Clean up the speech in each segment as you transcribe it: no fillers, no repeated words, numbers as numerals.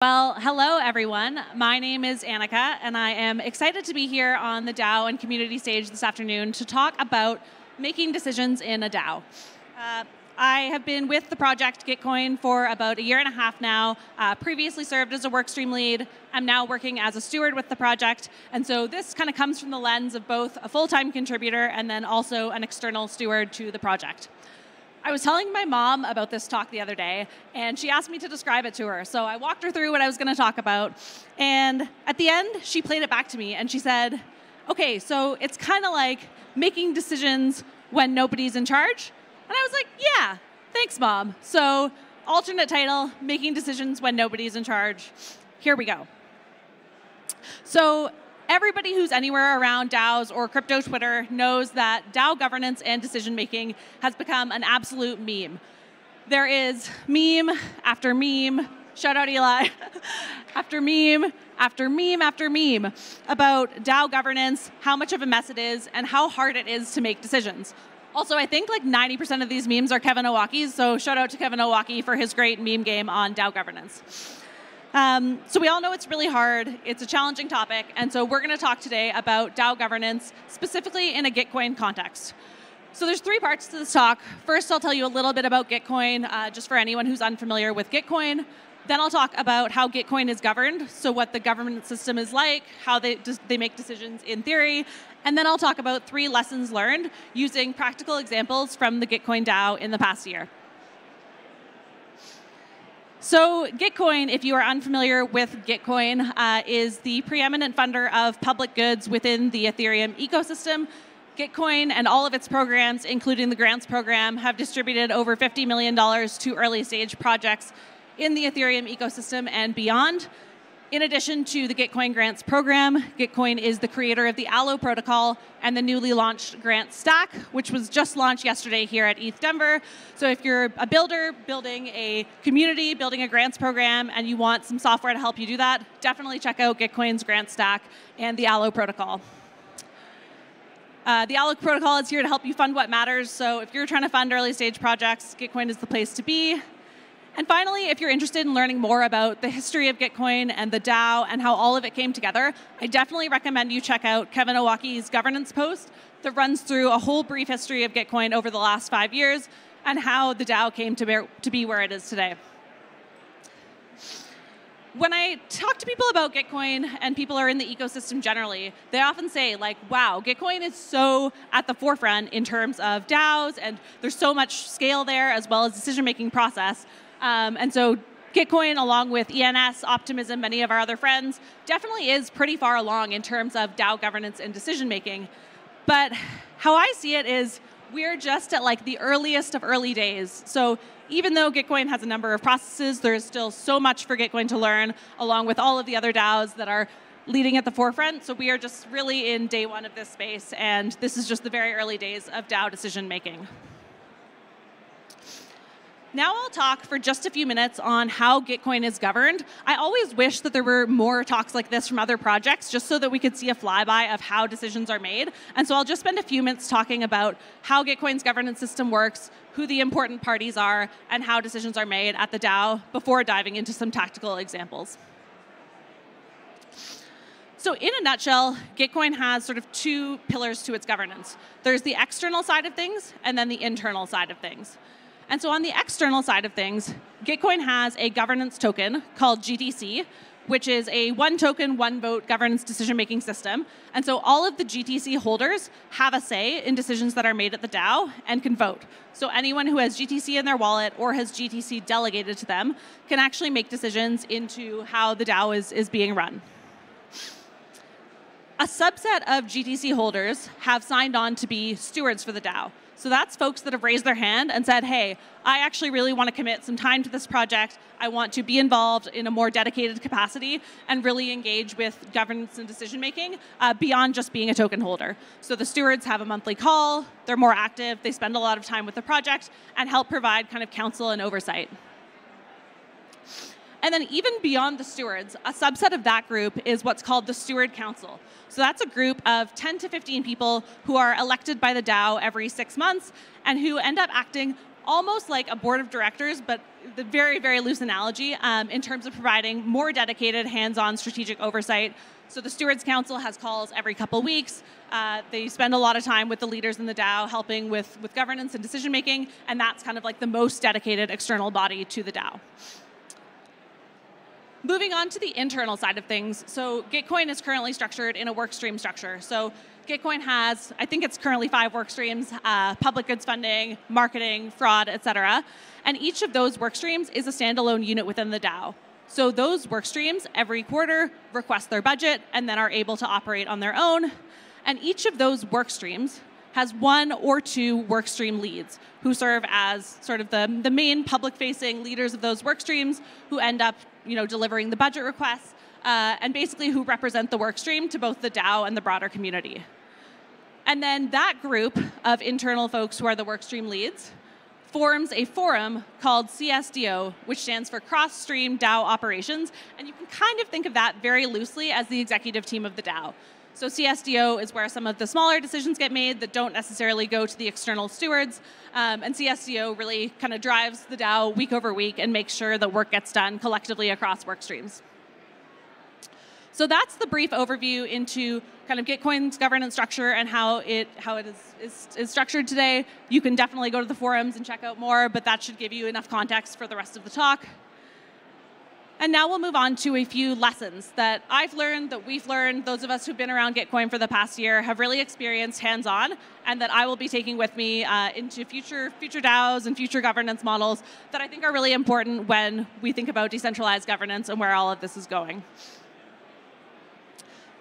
Well, hello, everyone. My name is Annika, and I am excited to be here on the DAO and community stage this afternoon to talk about making decisions in a DAO. I have been with the project Gitcoin for about a year and a half now, previously served as a workstream lead. I'm now working as a steward with the project, and so this kind of comes from the lens of both a full-time contributor and then also an external steward to the project. I was telling my mom about this talk the other day, and she asked me to describe it to her. So I walked her through what I was going to talk about, and at the end, she played it back to me, and she said, okay, so it's kind of like making decisions when nobody's in charge. And I was like, yeah, thanks, Mom. So alternate title, making decisions when nobody's in charge. Here we go. So everybody who's anywhere around DAOs or crypto Twitter knows that DAO governance and decision-making has become an absolute meme. There is meme after meme, shout out Eli, after meme, after meme, after meme about DAO governance, how much of a mess it is, and how hard it is to make decisions. Also, I think like 90% of these memes are Kevin Owaki's, so shout out to Kevin Owaki for his great meme game on DAO governance. So we all know it's really hard, it's a challenging topic, and so we're going to talk today about DAO governance, specifically in a Gitcoin context. So there's three parts to this talk. First, I'll tell you a little bit about Gitcoin, just for anyone who's unfamiliar with Gitcoin. Then I'll talk about how Gitcoin is governed, so what the governance system is like, how they make decisions in theory, and then I'll talk about 3 lessons learned using practical examples from the Gitcoin DAO in the past year. So Gitcoin, if you are unfamiliar with Gitcoin, is the preeminent funder of public goods within the Ethereum ecosystem. Gitcoin and all of its programs, including the grants program, have distributed over $50 million to early stage projects in the Ethereum ecosystem and beyond. In addition to the Gitcoin Grants program, Gitcoin is the creator of the Allo protocol and the newly launched Grant Stack, which was just launched yesterday here at ETH Denver. So if you're a builder building a community, building a grants program, and you want some software to help you do that, definitely check out Gitcoin's Grant Stack and the Allo protocol. The Allo protocol is here to help you fund what matters. So if you're trying to fund early stage projects, Gitcoin is the place to be. And finally, if you're interested in learning more about the history of Gitcoin and the DAO and how all of it came together, I definitely recommend you check out Kevin Owaki's governance post that runs through a whole brief history of Gitcoin over the last 5 years and how the DAO came to be where it is today. When I talk to people about Gitcoin and people are in the ecosystem generally, they often say, like, wow, Gitcoin is so at the forefront in terms of DAOs, and there's so much scale there as well as decision-making process. And so Gitcoin, along with ENS, Optimism, many of our other friends, definitely is pretty far along in terms of DAO governance and decision-making. But how I see it is we're just at like the earliest of early days. So even though Gitcoin has a number of processes, there's still so much for Gitcoin to learn, along with all of the other DAOs that are leading at the forefront. So we are just really in day one of this space, and this is just the very early days of DAO decision-making. Now I'll talk for just a few minutes on how Gitcoin is governed. I always wish that there were more talks like this from other projects, just so that we could see a flyby of how decisions are made. And so I'll just spend a few minutes talking about how Gitcoin's governance system works, who the important parties are, and how decisions are made at the DAO before diving into some tactical examples. So in a nutshell, Gitcoin has sort of 2 pillars to its governance. There's the external side of things, and then the internal side of things. And so on the external side of things, Gitcoin has a governance token called GTC, which is a 1 token, 1 vote governance decision-making system. And so all of the GTC holders have a say in decisions that are made at the DAO and can vote. So anyone who has GTC in their wallet or has GTC delegated to them can actually make decisions into how the DAO is being run. A subset of GTC holders have signed on to be stewards for the DAO. So that's folks that have raised their hand and said, hey, I actually really want to commit some time to this project. I want to be involved in a more dedicated capacity and really engage with governance and decision-making beyond just being a token holder. So the stewards have a monthly call. They're more active. They spend a lot of time with the project and help provide kind of counsel and oversight. And then even beyond the stewards, a subset of that group is what's called the Steward Council. So that's a group of 10 to 15 people who are elected by the DAO every 6 months and who end up acting almost like a board of directors, but the very, very loose analogy in terms of providing more dedicated, hands-on strategic oversight. So the Stewards Council has calls every couple weeks. They spend a lot of time with the leaders in the DAO, helping with governance and decision-making, and that's kind of like the most dedicated external body to the DAO. Moving on to the internal side of things, so Gitcoin is currently structured in a workstream structure. So Gitcoin has, I think it's currently 5 work streams, public goods funding, marketing, fraud, et cetera. And each of those work streams is a standalone unit within the DAO. So those work streams every quarter request their budget and then are able to operate on their own. And each of those work streams has 1 or 2 work stream leads who serve as sort of the main public-facing leaders of those work streams who end up delivering the budget requests and basically who represent the work stream to both the DAO and the broader community. And then that group of internal folks who are the work stream leads forms a forum called CSDO, which stands for Cross-Stream DAO Operations. And you can kind of think of that very loosely as the executive team of the DAO. So CSDO is where some of the smaller decisions get made that don't necessarily go to the external stewards. And CSDO really kind of drives the DAO week over week and makes sure that work gets done collectively across work streams. So that's the brief overview into kind of Gitcoin's governance structure and how it is structured today. You can definitely go to the forums and check out more, but that should give you enough context for the rest of the talk. And now we'll move on to a few lessons that I've learned, that we've learned, those of us who've been around Gitcoin for the past year have really experienced hands-on, and that I will be taking with me into future DAOs and future governance models that I think are really important when we think about decentralized governance and where all of this is going.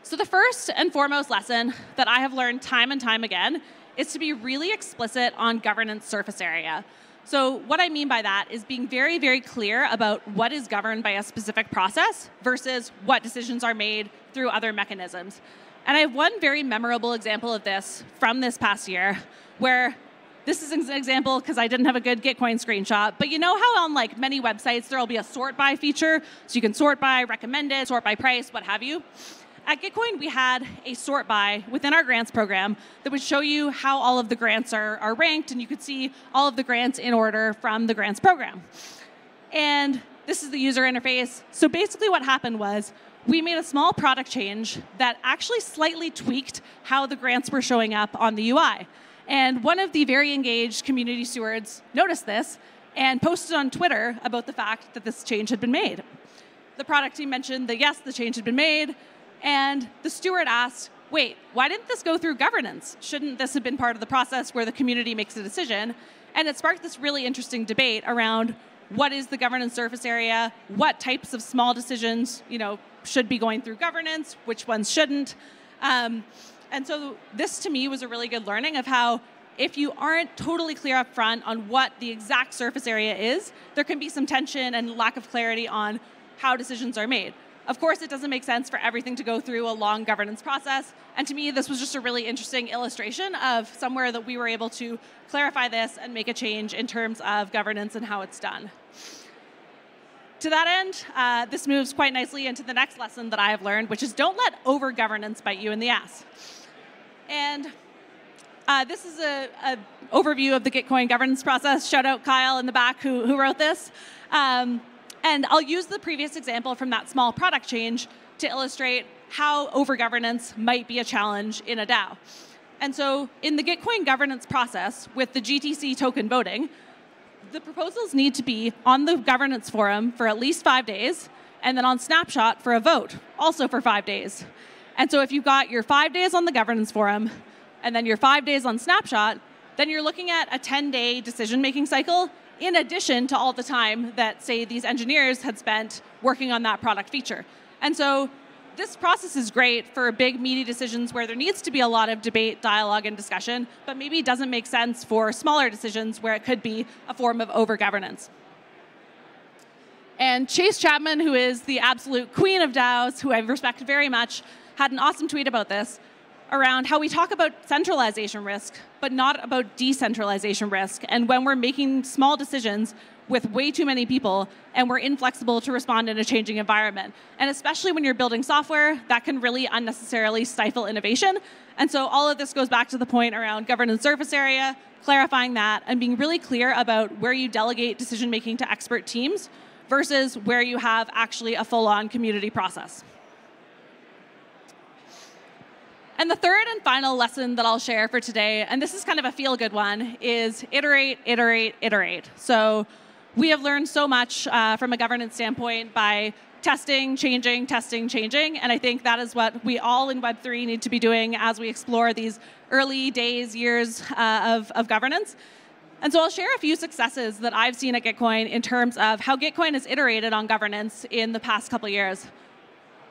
So the first and foremost lesson that I have learned time and time again is to be really explicit on governance surface area. So what I mean by that is being very, very clear about what is governed by a specific process versus what decisions are made through other mechanisms. And I have one very memorable example of this from this past year where this is an example because I didn't have a good Gitcoin screenshot, but you know how on like many websites there will be a sort by feature, so you can sort by recommended, sort by price, what have you. At Gitcoin, we had a sort by within our grants program that would show you how all of the grants are ranked, and you could see all of the grants in order from the grants program. And this is the user interface. So basically what happened was we made a small product change that actually slightly tweaked how the grants were showing up on the UI. And one of the very engaged community stewards noticed this and posted on Twitter about the fact that this change had been made. The product team mentioned that, yes, the change had been made. And the steward asked, wait, why didn't this go through governance? Shouldn't this have been part of the process where the community makes a decision? And it sparked this really interesting debate around what is the governance surface area, what types of small decisions should be going through governance, which ones shouldn't. And so this, to me, was a really good learning of how if you aren't totally clear up front on what the exact surface area is, there can be some tension and lack of clarity on how decisions are made. Of course, it doesn't make sense for everything to go through a long governance process. And to me, this was just a really interesting illustration of somewhere that we were able to clarify this and make a change in terms of governance and how it's done. To that end, this moves quite nicely into the next lesson that I have learned, which is don't let over-governance bite you in the ass. And this is an overview of the Gitcoin governance process. Shout out Kyle in the back who wrote this. And I'll use the previous example from that small product change to illustrate how overgovernance might be a challenge in a DAO. And so in the Gitcoin governance process with the GTC token voting, the proposals need to be on the governance forum for at least 5 days, and then on Snapshot for a vote, also for 5 days. And so if you've got your 5 days on the governance forum, and then your 5 days on Snapshot, then you're looking at a 10-day decision-making cycle in addition to all the time that, say, these engineers had spent working on that product feature. And so this process is great for big, meaty decisions where there needs to be a lot of debate, dialogue, and discussion, but maybe it doesn't make sense for smaller decisions where it could be a form of over-governance. And Chase Chapman, who is the absolute queen of DAOs, who I respect very much, had an awesome tweet about this, around how we talk about centralization risk, but not about decentralization risk. And when we're making small decisions, with way too many people, and we're inflexible to respond in a changing environment. And especially when you're building software, that can really unnecessarily stifle innovation. And so all of this goes back to the point around governance surface area, clarifying that, and being really clear about where you delegate decision-making to expert teams versus where you have actually a full-on community process. And the third and final lesson that I'll share for today, and this is kind of a feel-good one, is iterate, iterate, iterate. So we have learned so much from a governance standpoint by testing, changing, and I think that is what we all in Web3 need to be doing as we explore these early days, years of governance. And so I'll share a few successes that I've seen at Gitcoin in terms of how Gitcoin has iterated on governance in the past couple years.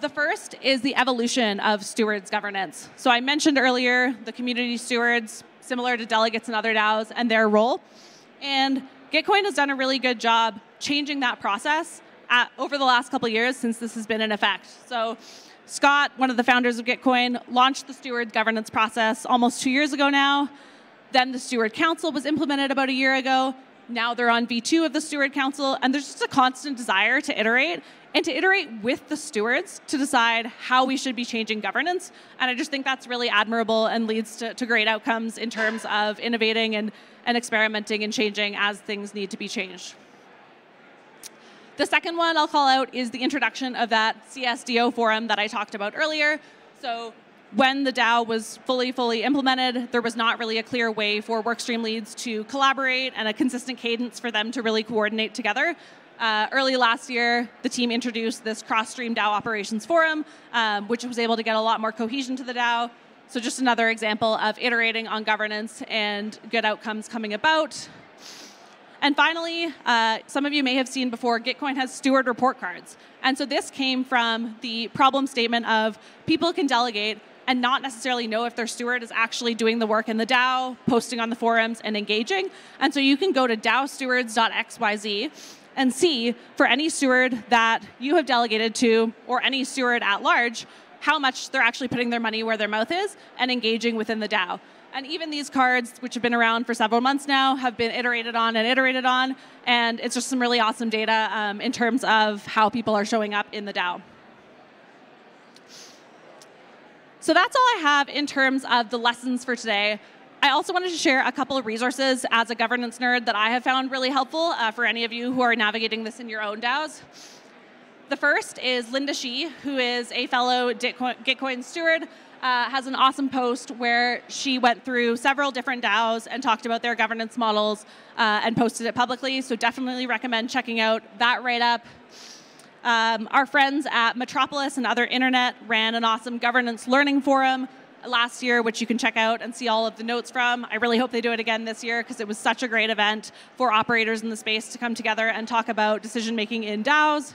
The first is the evolution of Stewards Governance. So I mentioned earlier the community stewards, similar to delegates and other DAOs, and their role. And Gitcoin has done a really good job changing that process over the last couple years since this has been in effect. So Scott, one of the founders of Gitcoin, launched the Stewards Governance process almost 2 years ago now. Then the Steward Council was implemented about a year ago. Now they're on V2 of the Steward Council, and there's just a constant desire to iterate, and to iterate with the stewards to decide how we should be changing governance. And I just think that's really admirable and leads to great outcomes in terms of innovating and experimenting and changing as things need to be changed. The second one I'll call out is the introduction of that CSDO forum that I talked about earlier. So when the DAO was fully implemented, there was not really a clear way for workstream leads to collaborate and a consistent cadence for them to really coordinate together. Early last year, the team introduced this cross-stream DAO operations forum, which was able to get a lot more cohesion to the DAO. So just another example of iterating on governance and good outcomes coming about. And finally, some of you may have seen before, Gitcoin has steward report cards. And so this came from the problem statement of people can delegate and not necessarily know if their steward is actually doing the work in the DAO, posting on the forums, and engaging. And so you can go to daostewards.xyz and see for any steward that you have delegated to, or any steward at large, how much they're actually putting their money where their mouth is and engaging within the DAO. And even these cards, which have been around for several months now, have been iterated on, and it's just some really awesome data in terms of how people are showing up in the DAO. So that's all I have in terms of the lessons for today. I also wanted to share a couple of resources as a governance nerd that I have found really helpful for any of you who are navigating this in your own DAOs. The first is Linda Shih, who is a fellow Gitcoin steward, has an awesome post where she went through several different DAOs and talked about their governance models and posted it publicly. So definitely recommend checking out that write-up. Our friends at Metropolis and Other Internet ran an awesome governance learning forum last year, which you can check out and see all of the notes from. I really hope they do it again this year because it was such a great event for operators in the space to come together and talk about decision-making in DAOs.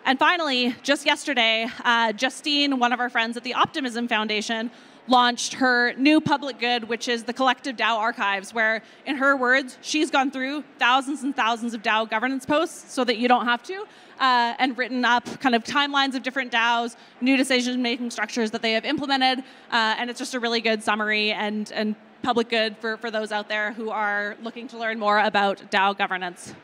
And finally, just yesterday, Justine, one of our friends at the Optimism Foundation, launched her new public good, which is the Collective DAO Archives, where, in her words, she's gone through thousands and thousands of DAO governance posts so that you don't have to, and written up kind of timelines of different DAOs, new decision-making structures that they have implemented, and it's just a really good summary and public good for those out there who are looking to learn more about DAO governance.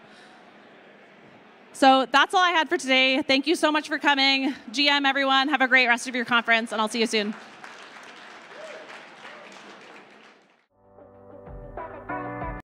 So that's all I had for today. Thank you so much for coming. GM, everyone, have a great rest of your conference, and I'll see you soon.